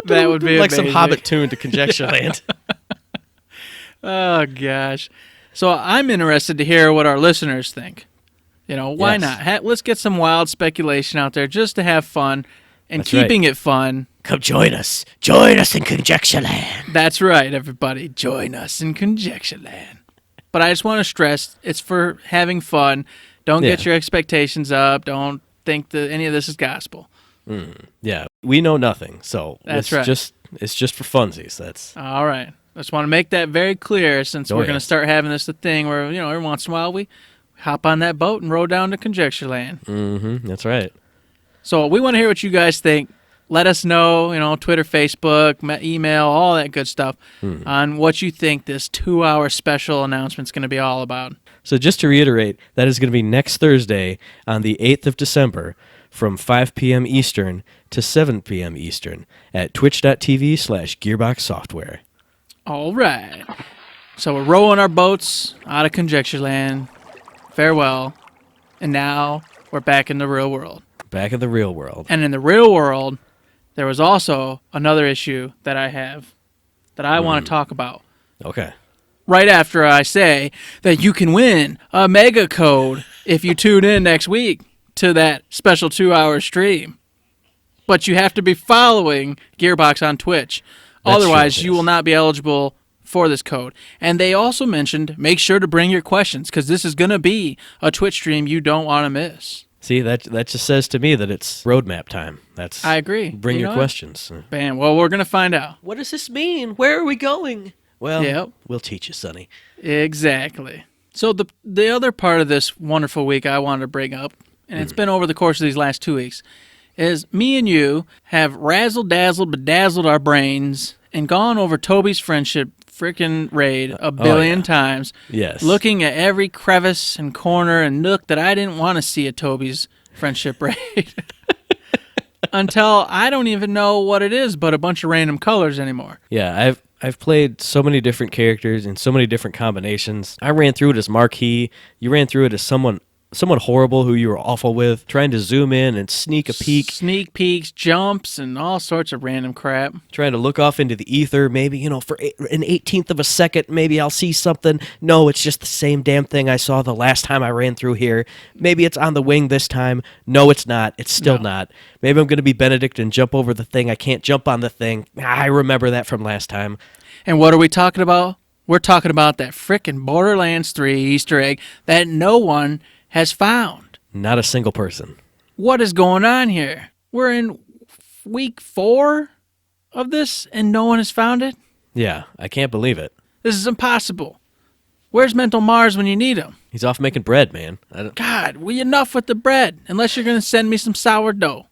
that would be like amazing. some Hobbit tune to Conjecture Land. Oh gosh. So I'm interested to hear what our listeners think. You know, why Yes. not? Let's get some wild speculation out there just to have fun and That's keeping it fun. Come join us. Join us in Conjecture Land. That's right, everybody. Join us in Conjecture Land. But I just want to stress, it's for having fun. Don't get your expectations up. Don't think that any of this is gospel. Yeah, we know nothing, so That's it's just for funsies. That's All right. I just want to make that very clear, since we're going to yes. start having this a thing where, you know, every once in a while we hop on that boat and row down to Conjecture Land. that's right. So we want to hear what you guys think. Let us know, you know, Twitter, Facebook, email, all that good stuff on what you think this 2-hour special announcement's going to be all about. So just to reiterate, that is going to be next Thursday on the 8th of December from 5 p.m. Eastern to 7 p.m. Eastern at twitch.tv/gearboxsoftware. All right. So we're rowing our boats out of Conjecture Land. Farewell. And now we're back in the real world. Back in the real world. And in the real world, there was also another issue that I have that I want to talk about. Okay. Right after I say that you can win a mega code if you tune in next week to that special 2-hour stream. But you have to be following Gearbox on Twitch. That's Otherwise, true, you yes. will not be eligible for this code. And they also mentioned, make sure to bring your questions, because this is going to be a Twitch stream you don't want to miss. See, that just says to me that it's roadmap time. I agree. Bring You your know what? questions. Bam. Well, we're going to find out. What does this mean? Where are we going? Well, Yep. we'll teach you, Sonny. Exactly. So the other part of this wonderful week I wanted to bring up, and it's been over the course of these last 2 weeks, is me and you have razzle-dazzled, bedazzled our brains and gone over Toby's friendship frickin' raid a billion times. Yes. Looking at every crevice and corner and nook that I didn't want to see at Toby's friendship raid. Until I don't even know what it is but a bunch of random colors anymore. Yeah, I've played so many different characters in so many different combinations. I ran through it as Marquis. You ran through it as someone horrible who you were awful with, trying to zoom in and sneak a peek. Sneak peeks, jumps, and all sorts of random crap. Trying to look off into the ether, maybe, for an 18th of a second, maybe I'll see something. No, it's just the same damn thing I saw the last time I ran through here. Maybe it's on the wing this time. No, it's not. It's still not. Maybe I'm going to be Benedict and jump over the thing. I can't jump on the thing. I remember that from last time. And what are we talking about? We're talking about that frickin' Borderlands 3 Easter egg that no one has found. Not a single person. What is going on here? We're in week 4 of this and no one has found it? Yeah, I can't believe it. This is impossible. Where's Mental Mars when you need him? He's off making bread, man. God, enough with the bread, unless you're going to send me some sourdough.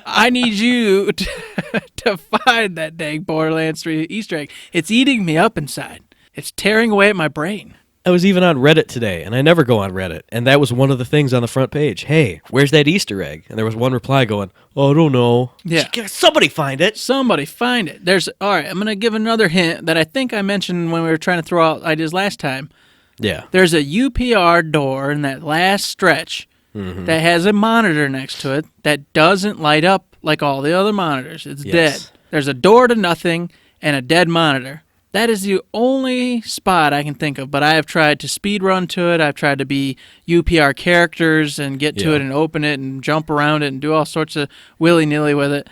I need you to find that dang Borderlands 3 Easter egg. It's eating me up inside. It's tearing away at my brain. I was even on Reddit today, and I never go on Reddit, and that was one of the things on the front page. Hey, where's that Easter egg? And there was one reply going, oh, I don't know. Yeah. Somebody find it. Somebody find it. All right, I'm going to give another hint that I think I mentioned when we were trying to throw out ideas last time. Yeah. There's a UPR door in that last stretch that has a monitor next to it that doesn't light up like all the other monitors. It's dead. There's a door to nothing and a dead monitor. That is the only spot I can think of, but I have tried to speed run to it. I've tried to be UPR characters and get to it and open it and jump around it and do all sorts of willy-nilly with it.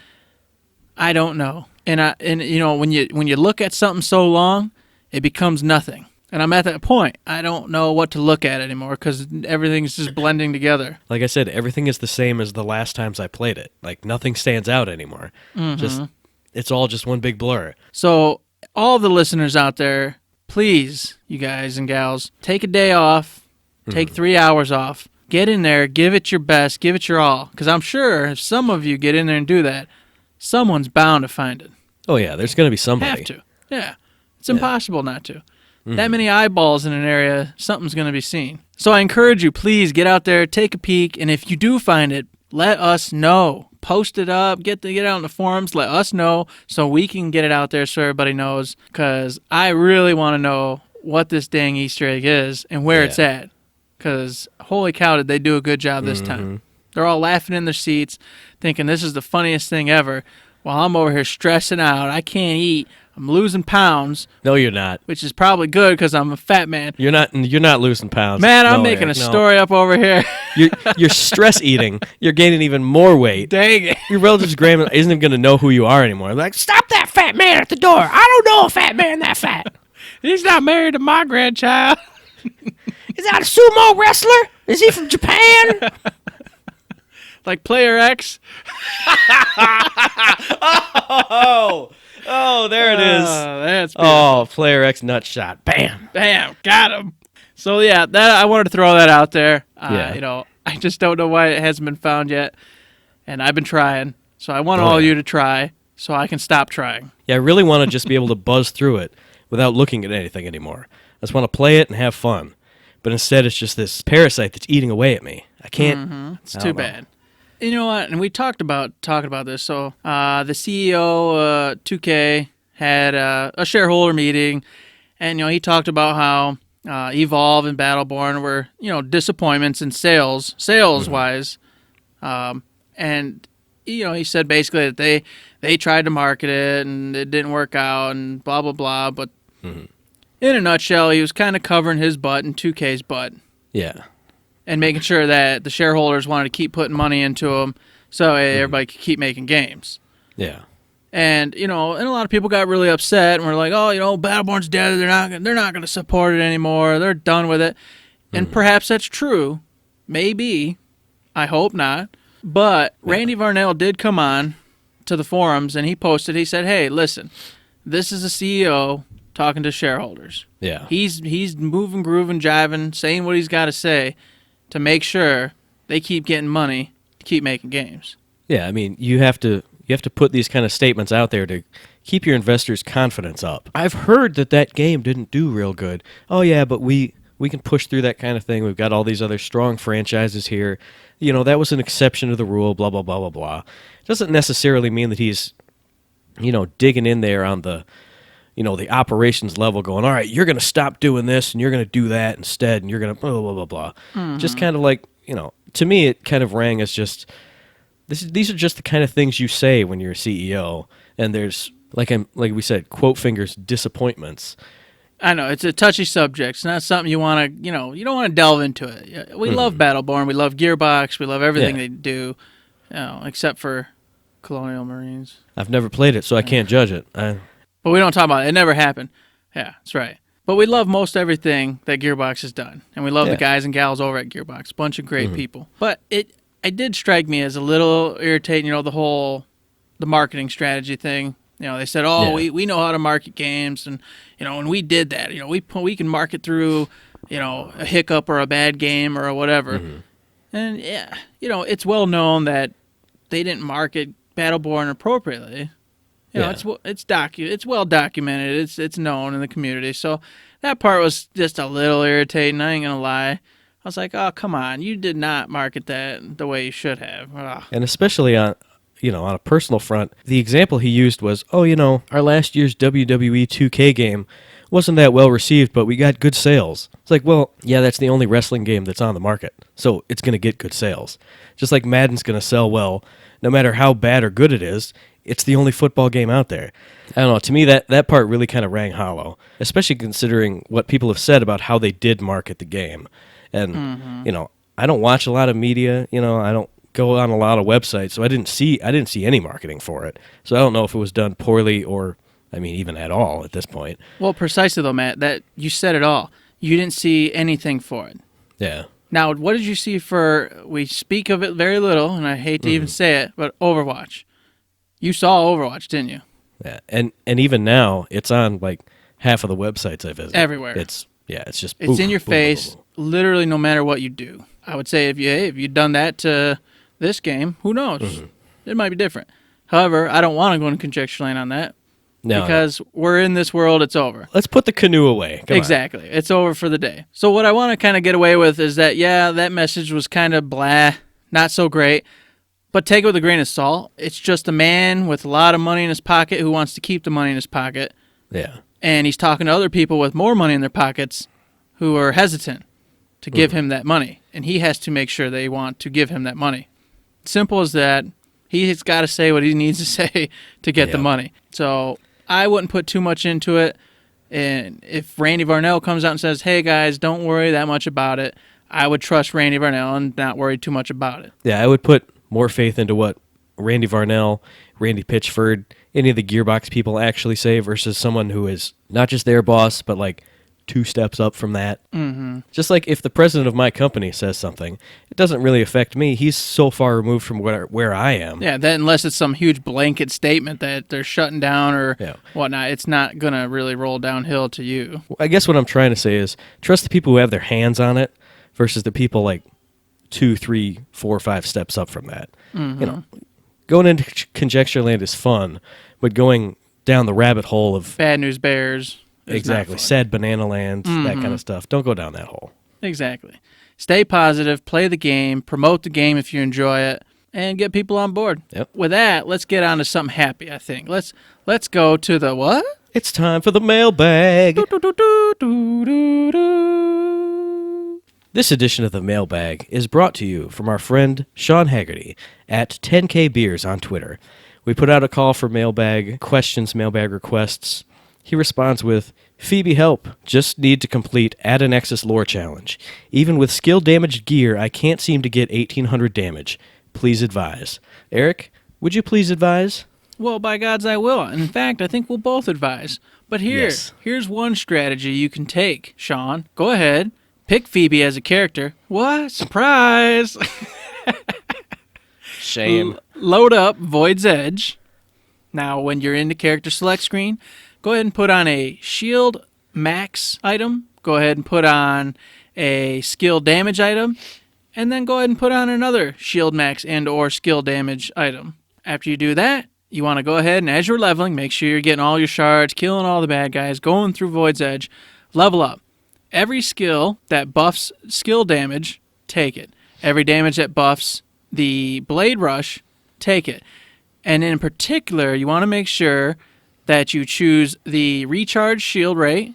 I don't know. And when you look at something so long, it becomes nothing. And I'm at that point. I don't know what to look at anymore because everything's just blending together. Like I said, everything is the same as the last times I played it. Like, nothing stands out anymore. It's all just one big blur. So all the listeners out there, please, you guys and gals, take a day off, take 3 hours off, get in there, give it your best, give it your all. Because I'm sure if some of you get in there and do that, someone's bound to find it. Oh, yeah, there's going to be somebody. Have to. Yeah. It's impossible not to. That many eyeballs in an area, something's going to be seen. So I encourage you, please get out there, take a peek, and if you do find it, let us know. Post it up, get out in the forums, let us know so we can get it out there so everybody knows, because I really want to know what this dang Easter egg is and where it's at, because holy cow, did they do a good job this time. They're all laughing in their seats, thinking this is the funniest thing ever, while I'm over here stressing out. I can't eat. I'm losing pounds. No, you're not. Which is probably good because I'm a fat man. You're not losing pounds. Man, I'm making a story up over here. You're stress eating. You're gaining even more weight. Dang it. Your relative's grandma isn't going to know who you are anymore. They're like, stop that fat man at the door. I don't know a fat man that fat. He's not married to my grandchild. Is that a sumo wrestler? Is he from Japan? Like Player X? Oh, there it is. That's beautiful. Oh, Player X nut shot. Bam. Bam. Got him. So, yeah, that I wanted to throw that out there. I just don't know why it hasn't been found yet. And I've been trying. So I want all you to try so I can stop trying. Yeah, I really want to just be able to buzz through it without looking at anything anymore. I just want to play it and have fun. But instead, it's just this parasite that's eating away at me. I can't. It's too bad. You know what? And we talked about this. So the CEO, 2K, had a shareholder meeting, and he talked about how Evolve and Battleborn were disappointments in sales wise, and he said basically that they tried to market it and it didn't work out and blah blah blah. But in a nutshell, he was kind of covering his butt and 2K's butt. Yeah. And making sure that the shareholders wanted to keep putting money into them so everybody could keep making games. Yeah. And, and a lot of people got really upset and were like, oh, Battleborn's dead. They're not going to support it anymore. They're done with it. And perhaps that's true. Maybe. I hope not. But Randy Varnell did come on to the forums and he said, hey, listen, this is a CEO talking to shareholders. Yeah. He's moving, grooving, jiving, saying what he's got to say to make sure they keep getting money to keep making games. Yeah, I mean, you have to put these kind of statements out there to keep your investors' confidence up. I've heard that game didn't do real good. Oh yeah, but we can push through that kind of thing. We've got all these other strong franchises here. That was an exception to the rule, blah blah blah blah blah. Doesn't necessarily mean that he's digging in there on the the operations level, going, all right, you're going to stop doing this and you're going to do that instead, and you're going to blah, blah, blah, blah. Just kind of like, to me, it kind of rang as just, these are just the kind of things you say when you're a CEO, and there's, like we said, quote fingers, disappointments. I know, it's a touchy subject. It's not something you want to, you don't want to delve into it. We love Battleborn, we love Gearbox, we love everything they do, except for Colonial Marines. I've never played it, so I can't judge it. But we don't talk about it. It never happened. Yeah, that's right. But we love most everything that Gearbox has done. And we love the guys and gals over at Gearbox. Bunch of great people. But it did strike me as a little irritating, the marketing strategy thing. They said, we know how to market games. And, and we did that. We can market through, a hiccup or a bad game or whatever. And, it's well known that they didn't market Battleborn appropriately. It's well documented. It's known in the community. So that part was just a little irritating. I ain't gonna lie. I was like, oh, come on, you did not market that the way you should have. Ugh. And especially on a personal front, the example he used was, our last year's WWE 2K game wasn't that well received, but we got good sales. It's like, well, yeah, that's the only wrestling game that's on the market, so it's gonna get good sales. Just like Madden's gonna sell well, no matter how bad or good it is. It's the only football game out there. I don't know. To me, that part really kind of rang hollow, especially considering what people have said about how they did market the game. And, I don't watch a lot of media. I don't go on a lot of websites, so I didn't see any marketing for it. So I don't know if it was done poorly or, even at all at this point. Well, precisely, though, Matt, that you said it all. You didn't see anything for it. Yeah. Now, what did you see for, we speak of it very little, and I hate to even say it, but Overwatch. You saw Overwatch, didn't you? Yeah, and even now, it's on like half of the websites I visit. Everywhere. It's just it's in your face, literally no matter what you do. I would say if you'd done that to this game, who knows? It might be different. However, I don't want to go into Conjecture Land on that. No, because we're in this world, it's over. Let's put the canoe away. Come on. Exactly. It's over for the day. So what I want to kind of get away with is that, yeah, that message was kind of blah, not so great, but take it with a grain of salt. It's just a man with a lot of money in his pocket who wants to keep the money in his pocket. Yeah. And he's talking to other people with more money in their pockets who are hesitant to give him that money. And he has to make sure they want to give him that money. Simple as that. He's got to say what he needs to say to get the money. So I wouldn't put too much into it. And if Randy Varnell comes out and says, hey, guys, don't worry that much about it, I would trust Randy Varnell and not worry too much about it. Yeah, I would put more faith into what Randy Varnell, Randy Pitchford, any of the Gearbox people actually say versus someone who is not just their boss, but like 2 steps up from that. Mm-hmm. Just like if the president of my company says something, it doesn't really affect me. He's so far removed from where I am. Yeah, that unless it's some huge blanket statement that they're shutting down or whatnot, it's not going to really roll downhill to you. I guess what I'm trying to say is trust the people who have their hands on it versus the people like 2, 3, 4, 5 steps up from that. Mm-hmm. Going into Conjecture Land is fun, but going down the rabbit hole of Bad News Bears. Exactly. Sad Banana Land, that kind of stuff. Don't go down that hole. Exactly. Stay positive, play the game, promote the game if you enjoy it, and get people on board. Yep. With that, let's get on to something happy, I think. Let's go to the what? It's time for the mailbag. This edition of the Mailbag is brought to you from our friend Sean Haggerty at 10K Beers on Twitter. We put out a call for mailbag questions, mailbag requests. He responds with, Phoebe, help. Just need to complete Add an Nexus lore challenge. Even with skill damaged gear, I can't seem to get 1800 damage. Please advise. Eric, would you please advise? Well, by gods, I will. In fact, I think we'll both advise. But here's one strategy you can take, Sean. Go ahead. Pick Phoebe as a character. What? Surprise! Shame. Load up Void's Edge. Now, when you're in the character select screen, go ahead and put on a shield max item. Go ahead and put on a skill damage item. And then go ahead and put on another shield max and or skill damage item. After you do that, you want to go ahead and as you're leveling, make sure you're getting all your shards, killing all the bad guys, going through Void's Edge, level up. Every skill that buffs skill damage, take it. Every damage that buffs the Blade Rush, take it. And in particular, you want to make sure that you choose the recharge shield rate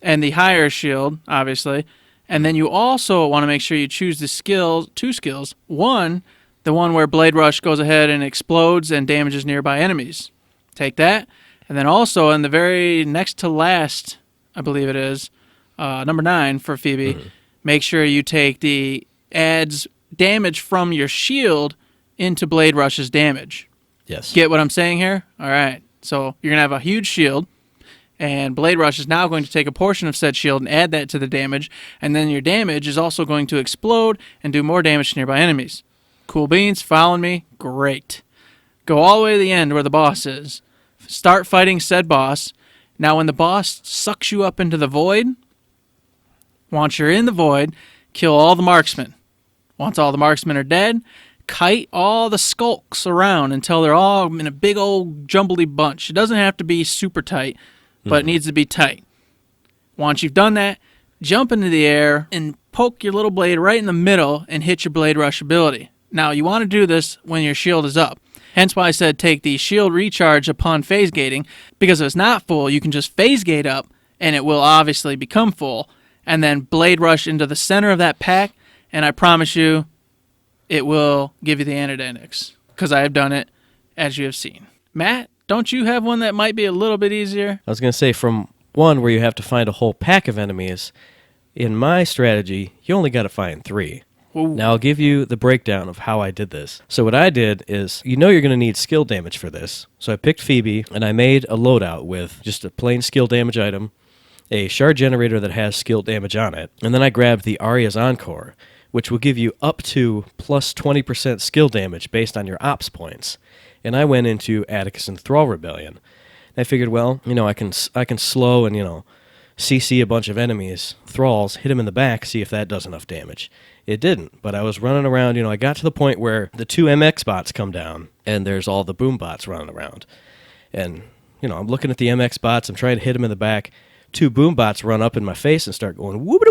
and the higher shield, obviously. And then you also want to make sure you choose the skills, 2 skills. One, the one where Blade Rush goes ahead and explodes and damages nearby enemies. Take that. And then also in the very next to last, I believe it is, number 9 for Phoebe, make sure you take the adds damage from your shield into Blade Rush's damage. Yes. Get what I'm saying here? All right. So you're going to have a huge shield, and Blade Rush is now going to take a portion of said shield and add that to the damage, and then your damage is also going to explode and do more damage to nearby enemies. Cool beans, following me? Great. Go all the way to the end where the boss is. Start fighting said boss. Now when the boss sucks you up into the void, once you're in the void, kill all the marksmen. Once all the marksmen are dead, kite all the skulks around until they're all in a big old jumbly bunch. It doesn't have to be super tight, but it needs to be tight. Once you've done that, jump into the air and poke your little blade right in the middle and hit your Blade Rush ability. Now, you want to do this when your shield is up. Hence why I said take the shield recharge upon phase gating, because if it's not full, you can just phase gate up, and it will obviously become full, and then Blade Rush into the center of that pack, and I promise you, it will give you the anodynamics, because I have done it, as you have seen. Matt, don't you have one that might be a little bit easier? I was going to say, from one where you have to find a whole pack of enemies, in my strategy, you only got to find 3. Ooh. Now, I'll give you the breakdown of how I did this. So what I did is, you know you're going to need skill damage for this. So I picked Phoebe, and I made a loadout with just a plain skill damage item, a shard generator that has skill damage on it, and then I grabbed the Arya's Encore, which will give you up to plus 20% skill damage based on your ops points. And I went into Atticus and Thrall Rebellion. I figured, well, I can slow and, CC a bunch of enemies, thralls, hit them in the back, see if that does enough damage. It didn't, but I was running around, I got to the point where the 2 MX bots come down, and there's all the boom bots running around. And I'm looking at the MX bots. I'm trying to hit them in the back. 2 boom bots run up in my face and start going whoop.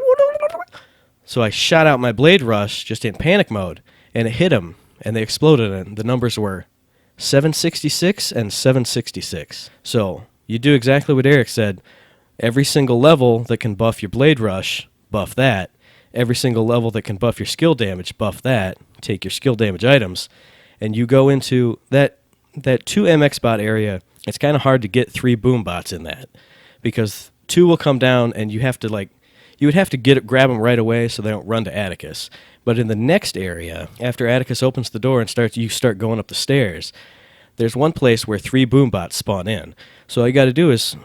So I shot out my blade rush just in panic mode, and it hit them, and they exploded, and the numbers were 766 and 766. So you do exactly what Eric said. Every single level that can buff your blade rush, buff that. Every single level that can buff your skill damage, buff that. Take your skill damage items, and you go into that 2 MX bot area. It's kind of hard to get 3 boom bots in that, because 2 will come down, and you would have to grab them right away so they don't run to Atticus. But in the next area, after Atticus opens the door and you start going up the stairs, there's one place where 3 boom bots spawn in. So all you got to do is,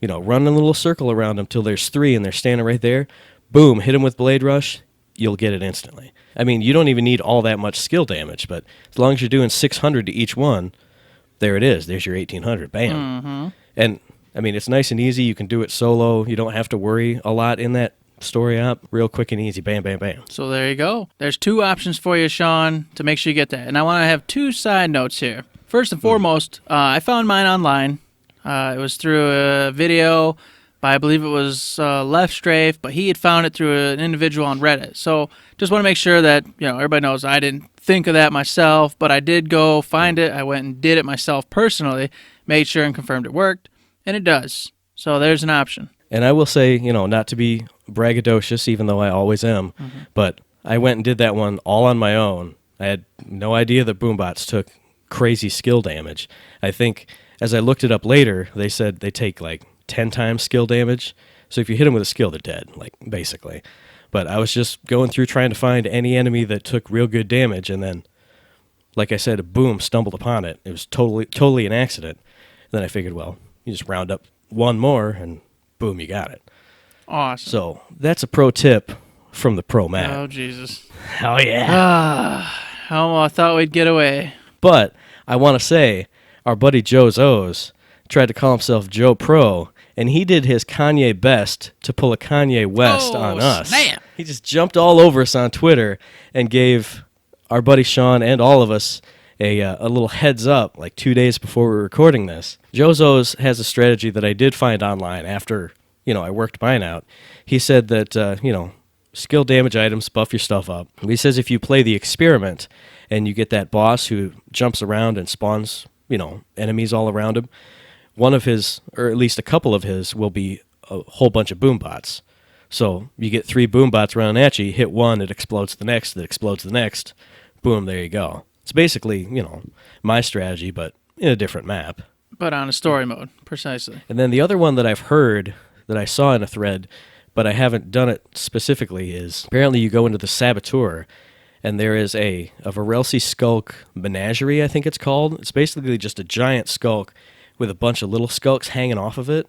run a little circle around them till there's 3 and they're standing right there. Boom, hit them with Blade Rush, you'll get it instantly. I mean, you don't even need all that much skill damage, but as long as you're doing 600 to each one, there it is. There's your 1800. Bam. Mm-hmm. And, I mean, it's nice and easy. You can do it solo. You don't have to worry a lot in that story up. Real quick and easy. Bam, bam, bam. So there you go. There's 2 options for you, Sean, to make sure you get that. And I want to have 2 side notes here. First and foremost, I found mine online. It was through a video by, I believe it was Left Strafe, but he had found it through an individual on Reddit. So just want to make sure that everybody knows I didn't think of that myself, but I did go find it. I went and did it myself personally, made sure and confirmed it worked, and it does. So there's an option. And I will say, not to be braggadocious, even though I always am, but I went and did that one all on my own. I had no idea that boombots took crazy skill damage. I think as I looked it up later, they said they take like 10 times skill damage. So if you hit them with a skill, they're dead, like basically. But I was just going through trying to find any enemy that took real good damage, and then, like I said, a boom, stumbled upon it. It was totally an accident. Then I figured, well, you just round up 1 more, and boom, you got it. Awesome. So that's a pro tip from the pro Matt. Oh, Jesus. Oh, yeah. How I thought we'd get away. But I want to say, our buddy Joe's O's tried to call himself Joe Pro, and he did his Kanye best to pull a Kanye West on us. Snap. He just jumped all over us on Twitter and gave our buddy Sean and all of us a little heads up like 2 days before we were recording this. Joe's O's has a strategy that I did find online after, I worked mine out. He said that, skill damage items buff your stuff up. He says if you play the experiment and you get that boss who jumps around and spawns, enemies all around him, one of his, or at least a couple of his, will be a whole bunch of boom bots. So you get 3 boom bots running at you, hit one, it explodes the next, it explodes the next, boom, there you go. It's basically, my strategy, but in a different map. But on a story mode, precisely. And then the other one that I've heard, that I saw in a thread, but I haven't done it specifically, is apparently you go into the Saboteur, and there is a Varelsi Skulk Menagerie, I think it's called. It's basically just a giant skulk with a bunch of little skulks hanging off of it.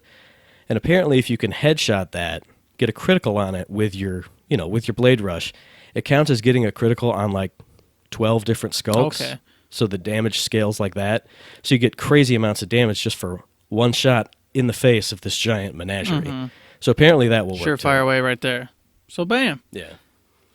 And apparently if you can headshot that, get a critical on it with your blade rush, it counts as getting a critical on like 12 different skulks. Okay. So the damage scales like that. So you get crazy amounts of damage just for one shot in the face of this giant menagerie. Mm-hmm. So apparently that will work. Surefire way right there. So bam. Yeah.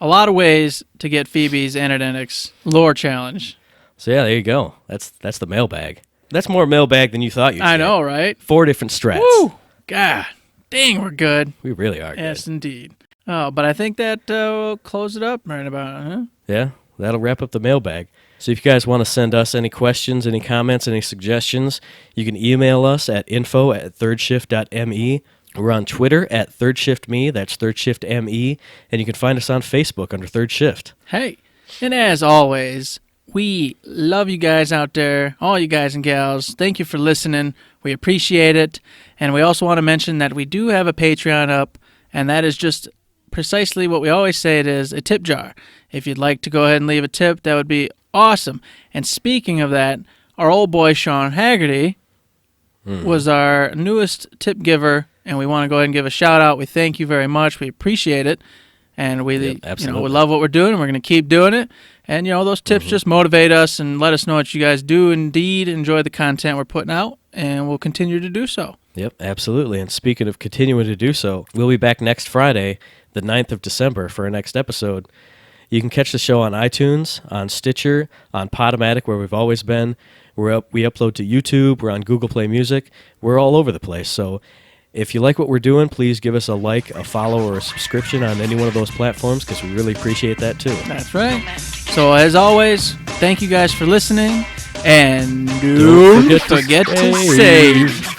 A lot of ways to get Phoebe's Anadenics lore challenge. So yeah, there you go. That's the mailbag. That's more mailbag than you thought you'd I get. know, right? 4 different strats. Woo! God. Dang, we're good. We really are good. Yes, indeed. Oh, but I think that will close it up right about, huh? Yeah, that'll wrap up the mailbag. So if you guys want to send us any questions, any comments, any suggestions, you can email us at info@thirdshift.me. We're on Twitter at ThirdShiftMe, that's ThirdShiftME, and you can find us on Facebook under Third Shift. Hey, and as always, we love you guys out there, all you guys and gals. Thank you for listening. We appreciate it. And we also want to mention that we do have a Patreon up, and that is just precisely what we always say it is, a tip jar. If you'd like to go ahead and leave a tip, that would be awesome. And speaking of that, our old boy Sean Haggerty was our newest tip giver, and we want to go ahead and give a shout out. We thank you very much. We appreciate it. And we we love what we're doing, and we're going to keep doing it. And, those tips just motivate us and let us know that you guys do indeed enjoy the content we're putting out, and we'll continue to do so. Yep, absolutely. And speaking of continuing to do so, we'll be back next Friday, the 9th of December, for our next episode. You can catch the show on iTunes, on Stitcher, on Podomatic, where we've always been. We upload to YouTube. We're on Google Play Music. We're all over the place. So if you like what we're doing, please give us a like, a follow, or a subscription on any one of those platforms, because we really appreciate that too. That's right. So as always, thank you guys for listening, and don't forget to save.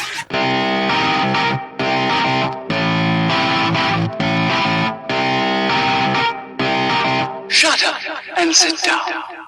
Shut up and sit down.